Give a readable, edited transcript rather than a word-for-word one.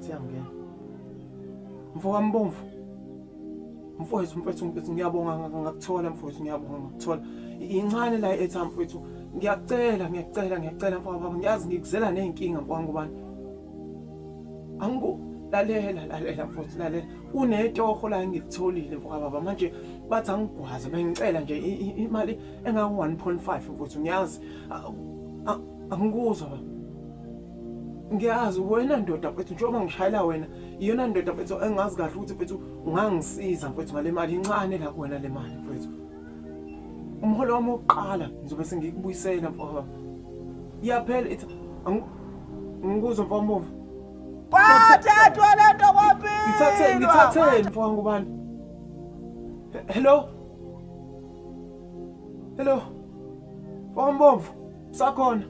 ithi yangena. Mfowethu Mbomvu. Mfowethu ngiyabonga ngakuthola mfowethu ngiyabonga ngakuthola. Incane la airtime mfowethu. Ngiyacela mfowethu ngiyazi ngikuzela nezinkinga mfowethu ngubani. Lalela mfowethu lalela. Unetohho la engilitholile mfowethu manje bathi angigwaze bengicela nje imali enga 1.5 mfowethu ngiyazi angikuzwa. Ngiyazi wena ndoda mfowethu njengoba ngishayela wena iyona ndoda mfowethu engazi kahle ukuthi mfowethu ungangisiza mfowethu ngale mali incane la kuwena le mali mfowethu. Umholo wami oqala ngizobe sengikubuyisela mfowethu. Iyaphela ithi ngikuzwa mfowethu Mbomvu. Bathathwa lento kwaphela. Ngithatheni mfowethu ngubani? Hello. Mfowethu Mbomvu sakhona.